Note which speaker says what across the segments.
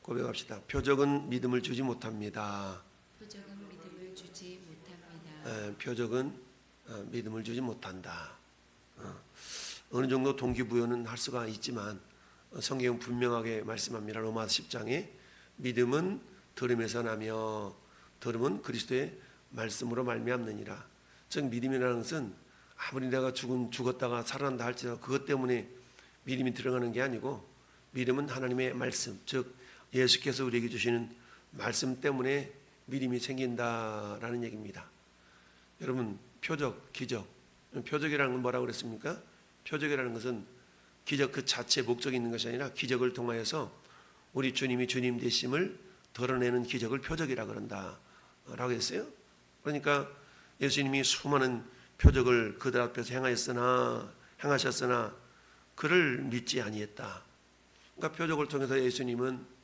Speaker 1: 고백합시다. 표적은 믿음을 주지 못합니다.
Speaker 2: 표적은 믿음을 주지 못합니다.
Speaker 1: 표적은 믿음을 주지 못한다. 어느 정도 동기부여는 할 수가 있지만 성경은 분명하게 말씀합니다. 로마서 10장에 믿음은 들음에서 나며 들음은 그리스도의 말씀으로 말미암느니라. 즉 믿음이라는 것은 아무리 내가 죽었다가 살아난다 할지라도 그것 때문에 믿음이 들어가는 게 아니고, 믿음은 하나님의 말씀, 즉 예수께서 우리에게 주시는 말씀 때문에 믿음이 생긴다라는 얘기입니다. 여러분, 표적, 기적, 표적이라는 건 뭐라고 그랬습니까? 표적이라는 것은 기적 그 자체에 목적이 있는 것이 아니라 기적을 통하여서 우리 주님이 주님 되심을 드러내는 기적을 표적이라 그런다 라고 했어요. 그러니까 예수님이 수많은 표적을 그들 앞에서 행하셨으나 그를 믿지 아니했다. 그러니까 표적을 통해서 예수님은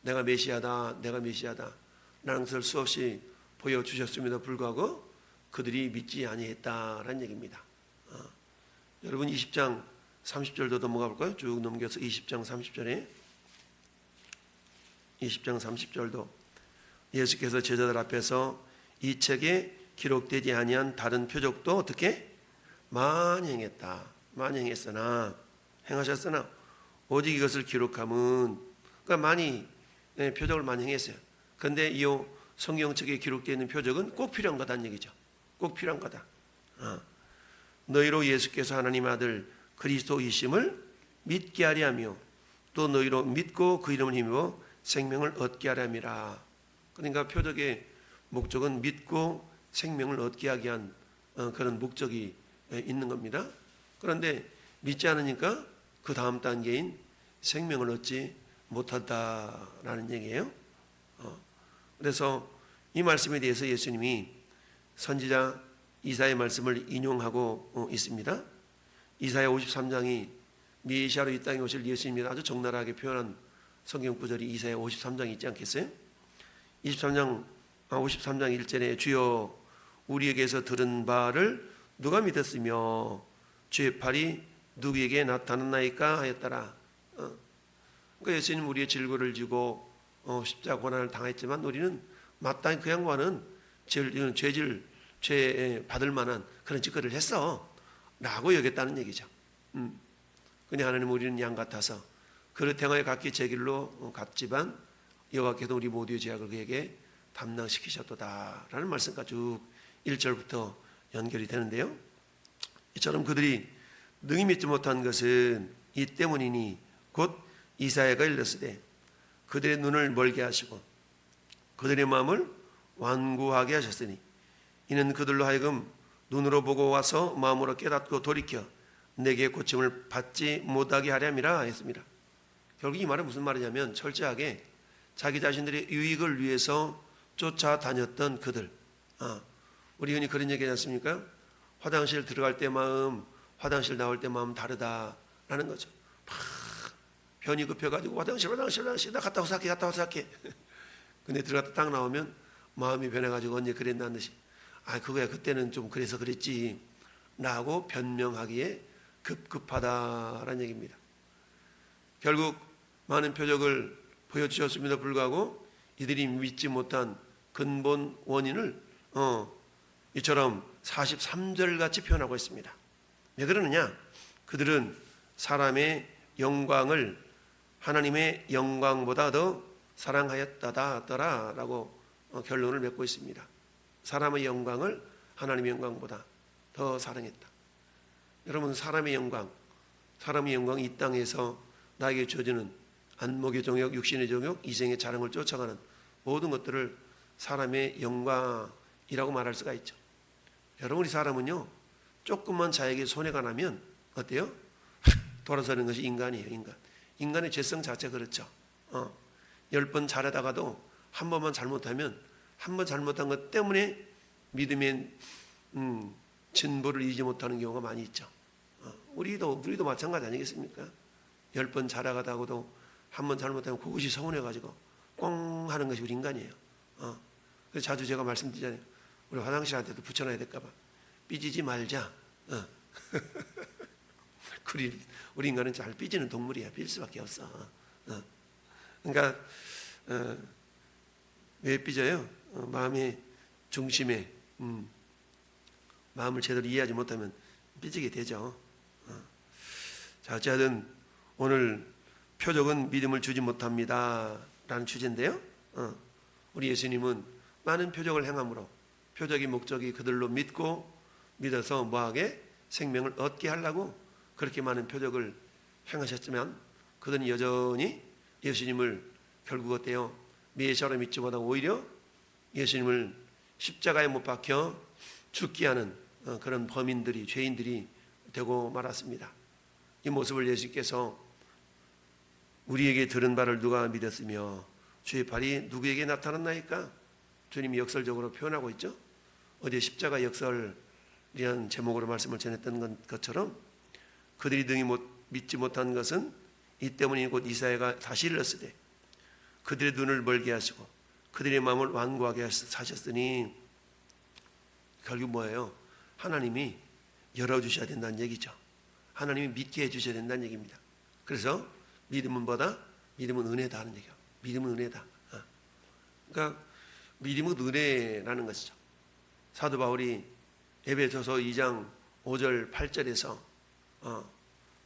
Speaker 1: 내가 메시아다 라는 것을 수없이 보여주셨음에도 불구하고 그들이 믿지 아니했다라는 얘기입니다. 여러분 20장 30절도 넘어가 볼까요? 쭉 넘겨서 20장 30절에 20장 30절도 예수께서 제자들 앞에서 이 책에 기록되지 아니한 다른 표적도 어떻게? 많이 행했다. 많이 행하셨으나 오직 이것을 기록함은, 그러니까 많이 표적을 많이 행했어요. 그런데 이 성경책에 기록되어 있는 표적은 꼭 필요한 거다는 얘기죠. 꼭 필요한 거다. 너희로 예수께서 하나님 아들 그리스도이심을 믿게 하려 하며 또 너희로 믿고 그 이름을 힘입어 생명을 얻게 하려 함이라. 그러니까 표적의 목적은 믿고 생명을 얻게 하게 한 그런 목적이 있는 겁니다. 그런데 믿지 않으니까 그 다음 단계인 생명을 얻지 못한다라는 얘기예요. 그래서 이 말씀에 대해서 예수님이 선지자 이사야의 말씀을 인용하고 있습니다. 이사야 53장이 메시아로 이 땅에 오실 예수님이 아주 적나라하게 표현한 성경 구절이 이사야 53장에 있지 않겠어요? 53장 1절에 주여 우리에게서 들은 바를 누가 믿었으며 주의 팔이 누구에게 나타났나이까 하였더라. 그러니까 예수님 우리의 질고를 지고 십자가 고난을 당했지만 우리는 마땅히 그 양반은 죄 받을 만한 그런 짓거리를 했어 라고 여겼다는 얘기죠. 근데 하나님 우리는 양 같아서 그릇 행하여 각기 제 길로 갔지만 여호와께서 우리 모두의 죄악을 그에게 담당시키셨도다 라는 말씀까지 쭉 1절부터 연결이 되는데요. 이처럼 그들이 능히 믿지 못한 것은 이 때문이니 곧 이사야가 일렀으되 그들의 눈을 멀게 하시고 그들의 마음을 완고하게 하셨으니 이는 그들로 하여금 눈으로 보고 와서 마음으로 깨닫고 돌이켜 내게 고침을 받지 못하게 하렴이라 했습니다. 결국 이 말은 무슨 말이냐면 철저하게 자기 자신들의 유익을 위해서 쫓아다녔던 그들. 우리 흔히 그런 얘기 하지 않습니까? 화장실 들어갈 때 마음, 화장실 나올 때 마음 다르다라는 거죠. 막 변이 급해가지고 화장실 나 갔다 와서 할게. 근데 들어갔다 딱 나오면 마음이 변해가지고 언제 그랬나 한 듯이 그거야 그때는 좀 그래서 그랬지 라고 변명하기에 급급하다라는 얘기입니다. 결국 많은 표적을 보여주셨음에도 불구하고 이들이 믿지 못한 근본 원인을 이처럼 43절 같이 표현하고 있습니다. 왜 그러느냐? 그들은 사람의 영광을 하나님의 영광보다 더 사랑하였다라고 결론을 맺고 있습니다. 사람의 영광을 하나님의 영광보다 더 사랑했다. 여러분, 사람의 영광이 이 땅에서 나에게 주어지는 안목의 정욕, 육신의 정욕, 이생의 자랑을 쫓아가는 모든 것들을 사람의 영광이라고 말할 수가 있죠. 여러분, 우리 사람은요 조금만 자에게 손해가 나면 어때요? 돌아서는 것이 인간이에요. 인간의 죄성 자체가 그렇죠. 10번 잘하다가도 한 번만 잘못하면 한 번 잘못한 것 때문에 믿음의 진보를 이기지 못하는 경우가 많이 있죠. 우리도 마찬가지 아니겠습니까? 10번 잘하다가도 한 번 잘못하면 그것이 서운해가지고 꽁 하는 것이 우리 인간이에요. 그래서 자주 제가 말씀드리잖아요. 우리 화장실한테도 붙여놔야 될까봐 삐지지 말자. 우리 인간은 잘 삐지는 동물이야. 삐질 수밖에 없어. 그러니까 왜 삐져요? 마음의 중심에 마음을 제대로 이해하지 못하면 삐지게 되죠. 자, 어쨌든 오늘 표적은 믿음을 주지 못합니다 라는 주제인데요, 우리 예수님은 많은 표적을 행함으로 표적의 목적이 그들로 믿어서 뭐하게 생명을 얻게 하려고 그렇게 많은 표적을 행하셨지만 그들은 여전히 예수님을 결국 어때요? 메시아로 믿지보다 오히려 예수님을 십자가에 못 박혀 죽게 하는 그런 범인들이, 죄인들이 되고 말았습니다. 이 모습을 예수께서 우리에게 들은 바를 누가 믿었으며 주의 발이 누구에게 나타났나이까? 주님이 역설적으로 표현하고 있죠. 어제 십자가 역설이라는 제목으로 말씀을 전했던 것처럼 그들이 등이 믿지 못한 것은 이 때문이 곧 이사야가 다시 일렀으되 그들의 눈을 멀게 하시고 그들의 마음을 완고하게 하셨으니, 결국 뭐예요? 하나님이 열어주셔야 된다는 얘기죠. 하나님이 믿게 해주셔야 된다는 얘기입니다. 그래서 믿음은 뭐다? 믿음은 은혜다 하는 얘기예요. 믿음은 은혜다. 그러니까 믿음은 은혜라는 것이죠. 사도 바울이 에베소서 2장 5절 8절에서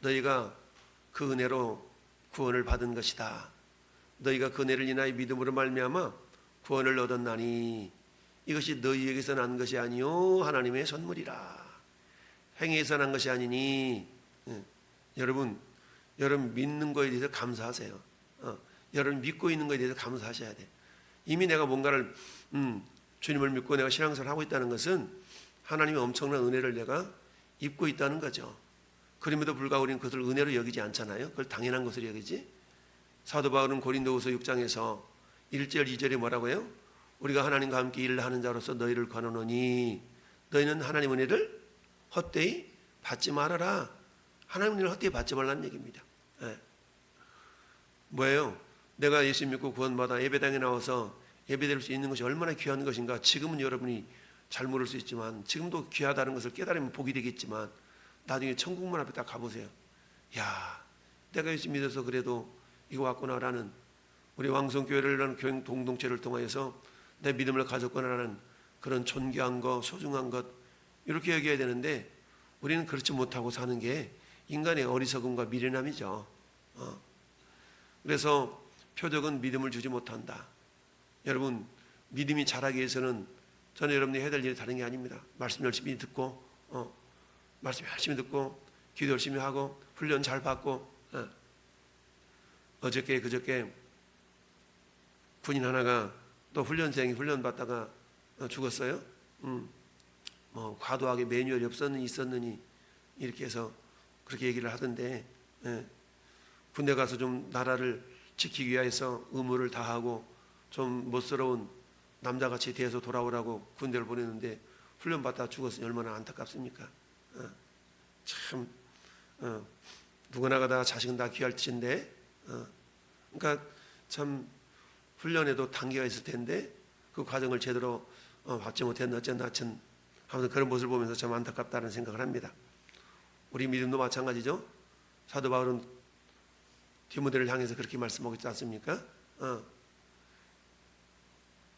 Speaker 1: 너희가 그 은혜로 구원을 받은 것이다. 너희가 그 은혜를 인하여 믿음으로 말미암아 구원을 얻었나니 이것이 너희에게서 난 것이 아니요 하나님의 선물이라. 행위에서 난 것이 아니니. 여러분 믿는 거에 대해서 감사하세요. 여러분 믿고 있는 거에 대해서 감사하셔야 돼. 이미 내가 뭔가를 주님을 믿고 내가 신앙생활을 하고 있다는 것은 하나님의 엄청난 은혜를 내가 입고 있다는 거죠. 그럼에도 불구하고 우리는 그것을 은혜로 여기지 않잖아요. 그걸 당연한 것으로 여기지. 사도 바울은 고린도후서 6장에서 1절 2절에 뭐라고 해요? 우리가 하나님과 함께 일을 하는 자로서 너희를 권하노니 너희는 하나님 은혜를 헛되이 받지 말아라. 하나님 은혜를 헛되이 받지 말라는 얘기입니다. 뭐예요? 내가 예수 믿고 구원받아 예배당에 나와서 예배드릴 수 있는 것이 얼마나 귀한 것인가. 지금은 여러분이 잘 모를 수 있지만, 지금도 귀하다는 것을 깨달으면 복이 되겠지만, 나중에 천국문 앞에 딱 가보세요. 야, 내가 예수 믿어서 그래도 이거 왔구나라는, 우리 왕성교회라는 교회 공동체를 통하여서 내 믿음을 가졌구나라는 그런 존귀한 것, 소중한 것, 이렇게 여겨야 되는데 우리는 그렇지 못하고 사는 게 인간의 어리석음과 미련함이죠. 그래서 표적은 믿음을 주지 못한다. 여러분, 믿음이 자라기 위해서는 저는 여러분이 해야 될 일이 다른 게 아닙니다. 말씀 열심히 듣고, 말씀 열심히 듣고, 기도 열심히 하고, 훈련 잘 받고. 어저께 그저께 군인 하나가 또 훈련생이 훈련 받다가 죽었어요. 뭐 과도하게 매뉴얼이 있었느니 이렇게 해서 그렇게 얘기를 하던데, 군대 가서 좀 나라를 지키기 위해서 의무를 다하고 좀 멋스러운 남자같이 대해서 돌아오라고 군대를 보냈는데 훈련 받다 죽었으니 얼마나 안타깝습니까? 참 누구나 다 자식은 다 귀할 짓인데, 그러니까 참 훈련에도 단계가 있을 텐데 그 과정을 제대로 받지 못했나 어쨌나 참 아무튼 그런 모습을 보면서 참 안타깝다는 생각을 합니다. 우리 믿음도 마찬가지죠. 사도 바울은 디모데를 향해서 그렇게 말씀하고 있지 않습니까?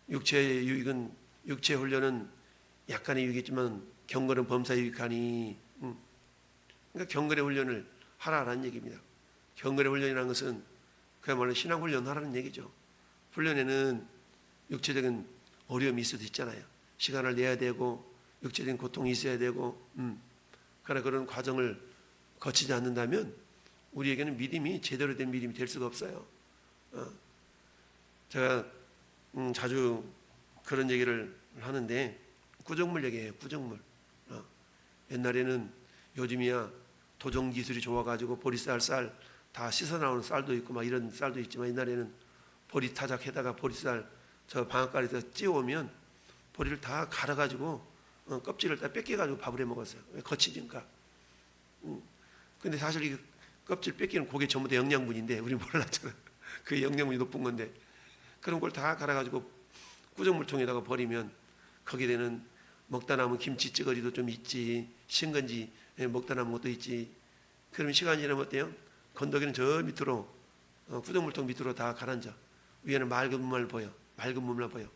Speaker 1: 육체의 유익은, 육체 훈련은 약간의 유익이지만 경건은 범사에 유익하니. 그러니까 경건의 훈련을 하라라는 얘기입니다. 경건의 훈련이라는 것은 그야말로 신앙 훈련 하라는 얘기죠. 훈련에는 육체적인 어려움이 있을 수도 있잖아요. 시간을 내야 되고 육체적인 고통이 있어야 되고, 그러나 그런 과정을 거치지 않는다면 우리에게는 믿음이 제대로 된 믿음이 될 수가 없어요. 제가 자주 그런 얘기를 하는데 구정물 얘기해요. 구정물. 옛날에는, 요즘이야 도종 기술이 좋아가지고 보리쌀, 쌀 다 씻어 나오는 쌀도 있고 막 이런 쌀도 있지만, 옛날에는 보리 타작해다가 보리쌀 저 방앗간에서 찌우면 보리를 다 갈아가지고 껍질을 다 뺏겨가지고 밥을 해 먹었어요. 왜? 거치니까. 근데 사실 이 껍질 뺏기는 그게 전부 다 영양분인데 우리 몰랐잖아. 그게 영양분이 높은 건데, 그런 걸 다 갈아가지고 구정물통에다가 버리면 거기에 되는 먹다 남은 김치 찌거리도 좀 있지, 신건지 먹다 남은 것도 있지. 그러면 시간이 지나면 어때요? 건더기는 저 밑으로, 구정물통 밑으로 다 가라앉아. 위에는 맑은 물만 보여. 맑은 물만 보여.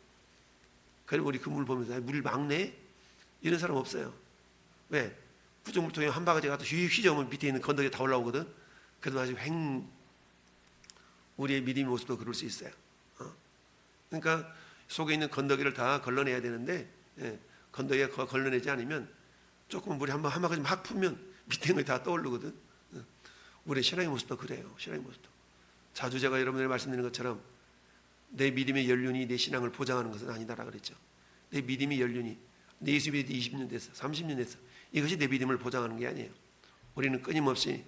Speaker 1: 그리고 우리 그 물 보면서 물을 막네? 이런 사람 없어요. 왜? 구정물통에 한 바가지 가서 휘저으면 밑에 있는 건더기 다 올라오거든. 그래도 아직 우리의 믿음의 모습도 그럴 수 있어요. 그러니까 속에 있는 건더기를 다 걸러내야 되는데 건더기가 걸러내지 않으면 조금 물이 한 바가지 막 풀면 밑에 있는 게 다 떠오르거든. 우리의 신앙의 모습도 그래요. 신앙의 모습도. 자주 제가 여러분들에게 말씀드리는 것처럼 내 믿음의 연륜이 내 신앙을 보장하는 것은 아니다라 그랬죠. 내 믿음의 연륜이 내 예수 믿은 20년 됐어, 30년 됐어. 이것이 내 믿음을 보장하는 게 아니에요. 우리는 끊임없이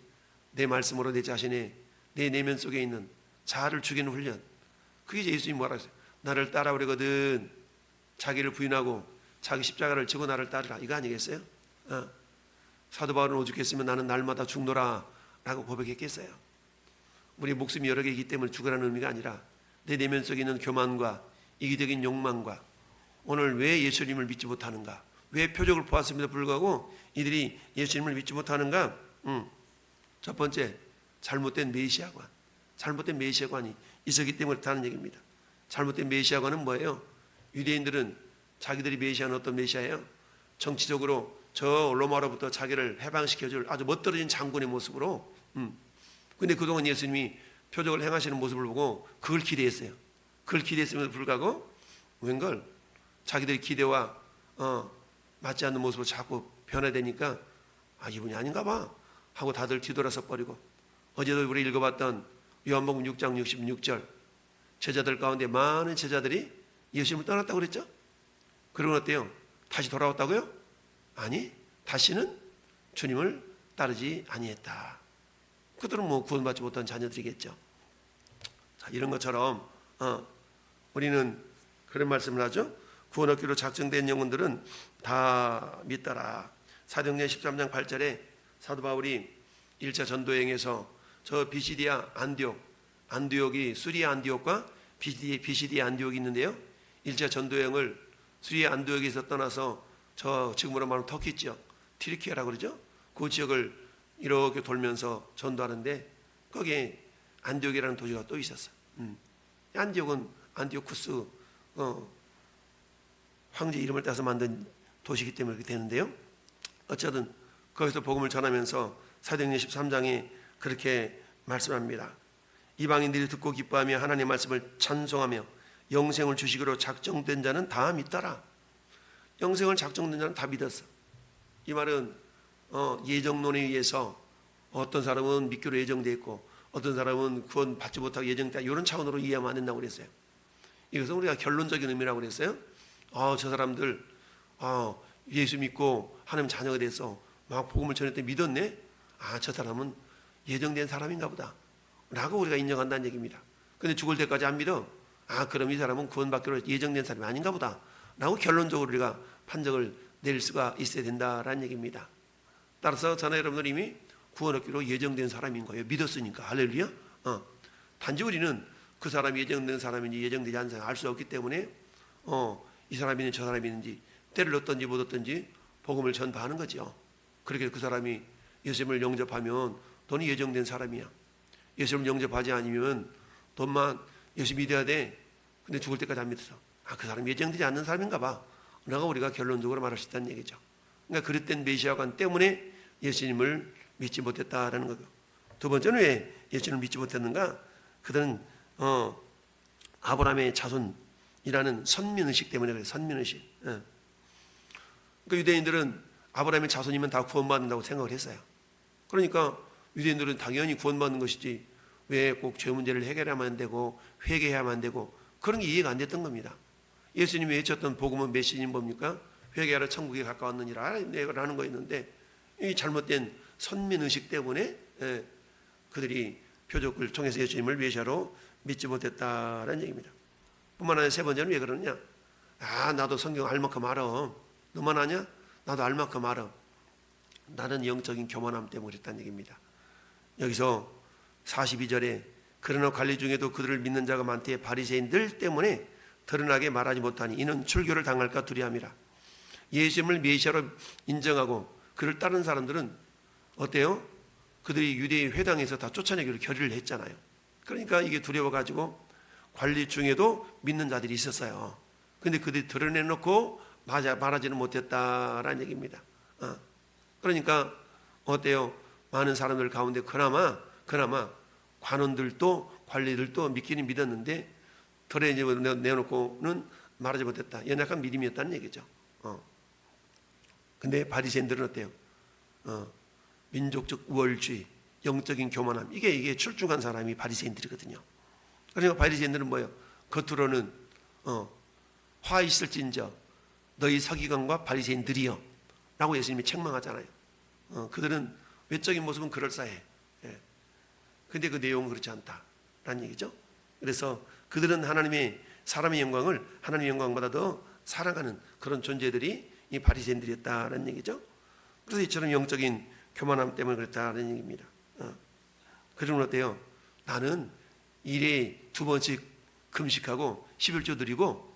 Speaker 1: 내 말씀으로 내 자신의 내 내면 속에 있는 자아를 죽이는 훈련. 그게 예수님이 뭐라 했어요? 나를 따라오려거든 자기를 부인하고 자기 십자가를 지고 나를 따르라. 이거 아니겠어요? 사도 바울은 오죽했으면 나는 날마다 죽노라 라고 고백했겠어요. 우리 목숨이 여러 개이기 때문에 죽으라는 의미가 아니라 내 내면 속에 있는 교만과 이기적인 욕망과 오늘 왜 예수님을 믿지 못하는가, 왜 표적을 보았음에도 불구하고 이들이 예수님을 믿지 못하는가. 첫 번째, 잘못된 메시아관. 잘못된 메시아관이 있었기 때문에 그렇다는 얘기입니다. 잘못된 메시아관은 뭐예요? 유대인들은 자기들이 메시아는 어떤 메시아예요? 정치적으로 저 로마로부터 자기를 해방시켜줄 아주 멋들어진 장군의 모습으로. 근데 그동안 예수님이 표적을 행하시는 모습을 보고 그걸 기대했어요. 그걸 기대했음에도 불구하고 웬걸 자기들의 기대와 맞지 않는 모습으로 자꾸 변화되니까 이분이 아닌가 봐 하고 다들 뒤돌아서 버리고, 어제도 우리 읽어봤던 요한복음 6장 66절 제자들 가운데 많은 제자들이 예수님을 떠났다고 그랬죠. 그러고 어때요? 다시 돌아왔다고요? 아니, 다시는 주님을 따르지 아니했다. 그들은 뭐 구원받지 못한 자녀들이겠죠. 자, 이런 것처럼 우리는 그런 말씀을 하죠. 구원 얻기로 작정된 영혼들은 다 믿더라. 사도행전 13장 8절에 사도 바울이 1차 전도여행에서 저 비시디아 안디옥이 수리아 안디옥과 비시디아 안디옥이 있는데요. 1차 전도여행을 수리아 안디옥에서 떠나서 저 지금으로 말하면 터키 지역 튀르키예라고 그러죠. 그 지역을 이렇게 돌면서 전도하는데 거기에 안디옥이라는 도시가 또 있었어요. 안디옥은 안디오쿠스 황제 이름을 따서 만든 도시이기 때문에 그렇게 되는데요. 어쨌든 거기서 복음을 전하면서 사도행전 13장에 그렇게 말씀합니다. 이방인들이 듣고 기뻐하며 하나님의 말씀을 찬송하며 영생을 주시기로 작정된 자는 다 믿더라. 영생을 작정된 자는 다 믿었어. 이 말은 예정론에 의해서 어떤 사람은 믿기로 예정되어 있고 어떤 사람은 구원 받지 못하고 예정되다 이런 차원으로 이해하면 안 된다고 그랬어요. 이것은 우리가 결론적인 의미라고 그랬어요. 저 사람들 예수 믿고 하나님 자녀가 돼서 막 복음을 전했더니 믿었네. 저 사람은 예정된 사람인가 보다 라고 우리가 인정한다는 얘기입니다. 근데 죽을 때까지 안 믿어. 그럼 이 사람은 구원받기로 예정된 사람이 아닌가 보다 라고 결론적으로 우리가 판정을 내릴 수가 있어야 된다라는 얘기입니다. 따라서 저는 여러분들 이미 구원 얻기로 예정된 사람인 거예요. 믿었으니까. 할렐루야. 단지 우리는 그 사람이 예정된 사람인지 예정되지 않은 사람인지 알 수 없기 때문에 이 사람이 있는지 저 사람이 있는지 때를 얻든지 못 얻든지 복음을 전파하는 거죠. 그렇게 그 사람이 예수님을 영접하면 너는 예정된 사람이야. 예수님을 영접하지 않으면 너만 예수 믿어야 돼. 근데 죽을 때까지 안 믿어서 그 사람이 예정되지 않는 사람인가 봐 라고 우리가 결론적으로 말할 수 있다는 얘기죠. 그러니까 그릇된 메시아관 때문에 예수님을 믿지 못했다라는 거고, 두 번째는 왜 예수님을 믿지 못했는가? 그들은 아브라함의 자손이라는 선민의식 때문에 그래요. 선민의식. 그러니까 유대인들은 아브라함의 자손이면 다 구원받는다고 생각을 했어요. 그러니까 유대인들은 당연히 구원받는 것이지 왜 꼭 죄 문제를 해결하면 안 되고 회개해야만 안 되고 그런 게 이해가 안 됐던 겁니다. 예수님이 외쳤던 복음은 메시지는 뭡니까? 회개하라 천국에 가까웠느니라 라는 거였는데 이 잘못된 선민의식 때문에 그들이 표적을 통해서 예수님을 메시아로 믿지 못했다라는 얘기입니다. 뿐만 아니라 세 번째는 왜 그러느냐? 나도 성경 알 만큼 알아. 너만 아냐? 나도 알 만큼 알아. 나는 영적인 교만함 때문에 그랬다는 얘기입니다. 여기서 42절에 그러나 관리 중에도 그들을 믿는 자가 많되 바리새인들 때문에 드러나게 말하지 못하니 이는 출교를 당할까 두려움이라. 예수님을 메시아로 인정하고 그를 따르는 사람들은 어때요? 그들이 유대의 회당에서 다 쫓아내기로 결의를 했잖아요. 그러니까 이게 두려워가지고 관리 중에도 믿는 자들이 있었어요. 근데 그들이 드러내놓고 말하지는 못했다라는 얘기입니다. 그러니까 어때요? 많은 사람들 가운데 그나마 관원들도 관리들도 믿기는 믿었는데 내놓고는 말하지 못했다. 연약한 믿음이었다는 얘기죠. 근데 바리새인들은 어때요? 민족적 우월주의, 영적인 교만함, 이게 출중한 사람이 바리새인들이거든요. 그러니까 바리새인들은 뭐예요? 겉으로는 화 있을진저 너희 서기관과 바리새인들이여 라고 예수님이 책망하잖아요. 그들은 외적인 모습은 그럴싸해. 근데 그 내용은 그렇지 않다라는 얘기죠. 그래서 그들은 사람의 영광을 하나님의 영광보다 더 사랑하는 그런 존재들이 이 바리새인들이었다라는 얘기죠. 그래서 이처럼 영적인 교만함 때문에 그랬다는 얘기입니다. 그러면 어때요? 나는 일에 2번씩 금식하고 11조 드리고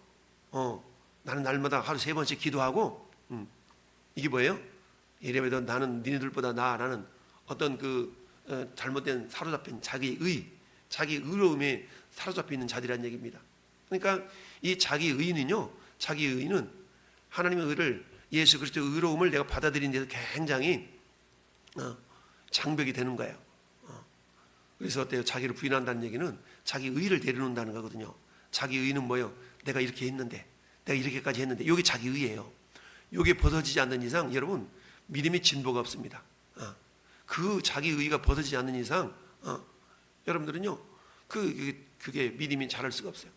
Speaker 1: 나는 날마다 하루 3번씩 기도하고 이게 뭐예요? 이래봬도 나는 니네들보다 나아라는 어떤 잘못된 사로잡힌 자기 의로움에 사로잡혀 있는 자들이라는 얘기입니다. 그러니까 이 자기 의는 하나님의 의를, 예수 그리스도의 의로움을 내가 받아들이는 데서 굉장히 장벽이 되는 거예요. 그래서 어때요? 자기를 부인한다는 얘기는 자기 의를 내려놓는다는 거거든요. 자기 의는 뭐예요? 내가 이렇게 했는데, 내가 이렇게까지 했는데, 이게 자기 의예요. 이게 벗어지지 않는 이상 여러분 믿음의 진보가 없습니다. 그 자기 의가 벗어지지 않는 이상 여러분들은요 그게 믿음이 자랄 수가 없어요.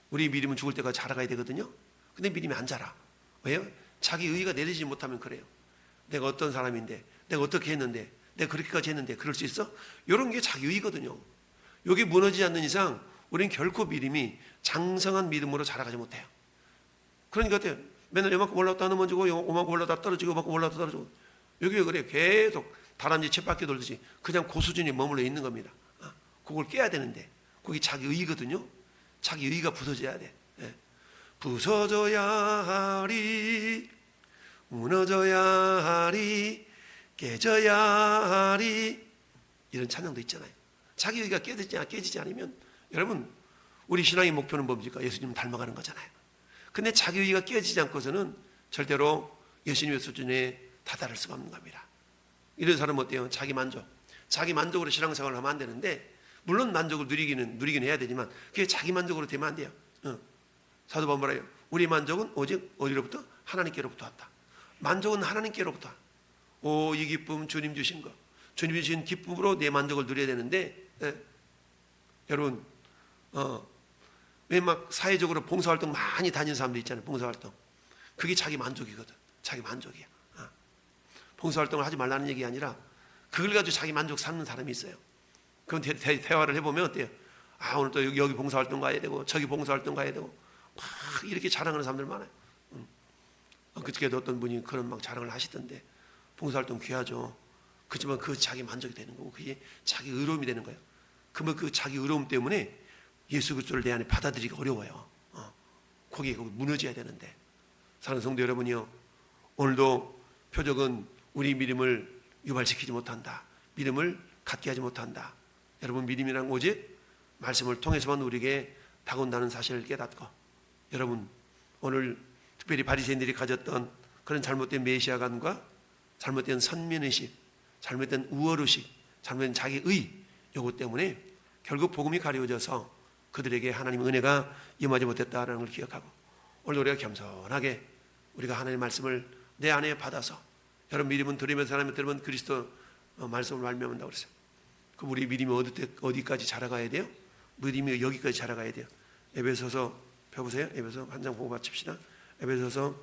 Speaker 1: 우리 믿음은 죽을 때까지 자라가야 되거든요. 근데 믿음이 안 자라. 왜요? 자기 의가 내리지 못하면 그래요. 내가 어떤 사람인데, 내가 어떻게 했는데, 내가 그렇게까지 했는데 그럴 수 있어? 이런 게 자기 의거든요. 이게 무너지지 않는 이상 우리는 결코 믿음이 장성한 믿음으로 자라가지 못해요. 그러니까 어때요? 맨날 요만큼 올라갔다 넘어지고 요만큼 올라갔다 떨어지고 요만큼 올라갔다 떨어지고. 여기 왜 그래요? 계속 다람쥐 쳇바퀴 돌듯이 그냥 그 수준에 머물러 있는 겁니다. 그걸 깨야 되는데 그게 자기 의거든요. 자기 의가 부서져야 돼. 부서져야 하리, 무너져야 하리, 깨져야 하리, 이런 찬양도 있잖아요. 자기 의가 깨지지 않으면 여러분 우리 신앙의 목표는 뭡니까? 예수님 닮아가는 거잖아요. 근데 자기 의가 깨지지 않고서는 절대로 예수님의 수준에 다다를 수가 없는 겁니다. 이런 사람은 어때요? 자기 만족으로 신앙생활을 하면 안 되는데, 물론 만족을 누리기는 해야 되지만 그게 자기 만족으로 되면 안 돼요. 사도 바울은 뭐라요? 우리 만족은 오직 어디로부터? 하나님께로부터 왔다. 만족은 하나님께로부터. 이 기쁨 주님 주신 거, 주님 주신 기쁨으로 내 만족을 누려야 되는데, 여러분 왜 막 사회적으로 봉사활동 많이 다니는 사람들 있잖아요. 봉사활동 그게 자기 만족이거든. 자기 만족이야. 봉사활동을 하지 말라는 얘기 아니라 그걸 가지고 자기 만족 삼는 사람이 있어요. 그럼 대화를 해보면 어때요? 오늘 또 여기 봉사활동 가야 되고 저기 봉사활동 가야 되고 막 이렇게 자랑하는 사람들 많아요. 그저께도 어떤 분이 그런 막 자랑을 하시던데, 봉사활동 귀하죠. 그렇지만 그 자기 만족이 되는 거고 그게 자기 의로움이 되는 거예요. 그러면 그 자기 의로움 때문에 예수 그리스도를 내 안에 받아들이기 어려워요. 거기 무너져야 되는데. 사랑하는 성도 여러분이요, 오늘도 표적은 우리 믿음을 유발시키지 못한다. 믿음을 갖게 하지 못한다. 여러분 믿음이란 오직 말씀을 통해서만 우리에게 다가온다는 사실을 깨닫고, 여러분 오늘 특별히 바리새인들이 가졌던 그런 잘못된 메시아관과 잘못된 선민의식, 잘못된 우월의식, 잘못된 자기 의, 요것 때문에 결국 복음이 가려워져서 그들에게 하나님의 은혜가 임하지 못했다는 걸 기억하고, 오늘 우리가 겸손하게 우리가 하나님의 말씀을 내 안에 받아서, 여러분 믿음은 들으면서 하나님 들으면 그리스도 말씀을 말미암는다고 그랬어요. 그럼 우리 믿음이 어디까지 자라가야 돼요? 믿음이 여기까지 자라가야 돼요. 에베소서 펴보세요. 에베소 한 장 보고 마칩시다. 에베소서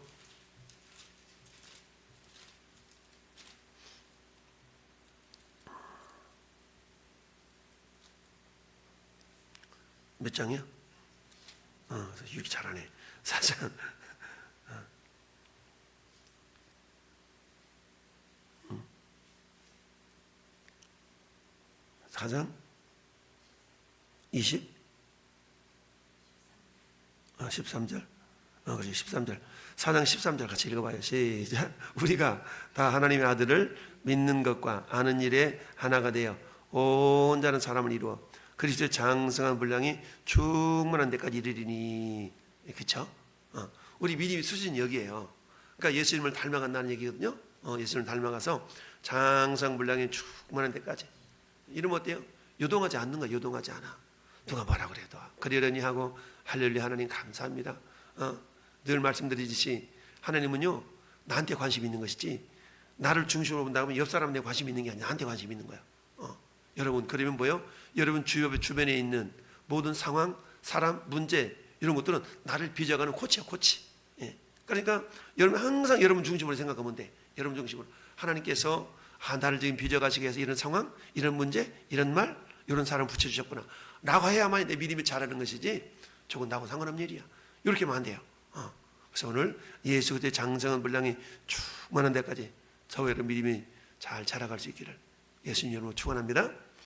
Speaker 1: 몇 장이야? 이렇게 잘하네. 4장. 4장 20 13절. 그렇지, 13절. 4장 13절 같이 읽어봐요. 시작. 우리가 다 하나님의 아들을 믿는 것과 아는 일에 하나가 되어 온 자는 사람을 이루어 그리스도의 장성한 분량이 충만한 데까지 이르리니. 그렇죠? 우리 믿음의 수준이 여기에요. 그러니까 예수님을 닮아간다는 얘기거든요. 예수님을 닮아가서 장성 분량이 충만한 데까지. 이러면 어때요? 요동하지 않는 거야. 요동하지 않아. 누가 뭐라 그래도 그러려니 하고 할렐루야. 하나님 감사합니다. 늘 말씀드리듯이 하나님은요 나한테 관심 있는 것이지 나를 중심으로 본다고 하면 옆 사람한테 관심 있는 게 아니라 나한테 관심 있는 거야. 여러분 그러면 뭐예요? 여러분 주변에 있는 모든 상황, 사람, 문제 이런 것들은 나를 빚어가는 코치야, 코치. 예. 그러니까 여러분 항상 여러분 중심으로 생각하면 돼. 여러분 중심으로 하나님께서 나를 지금 빚어가시기 위해서 이런 상황, 이런 문제, 이런 말, 이런 사람 붙여주셨구나 라고 해야만 내 믿음이 자라는 것이지 저건 나하고 상관없는 일이야. 이렇게만 안 돼요. 그래서 오늘 예수 그리스도의 장성한 분량이 충만한 데까지 저와 여러분 믿음이 잘 자라갈 수 있기를 예수님 이름으로 축원합니다.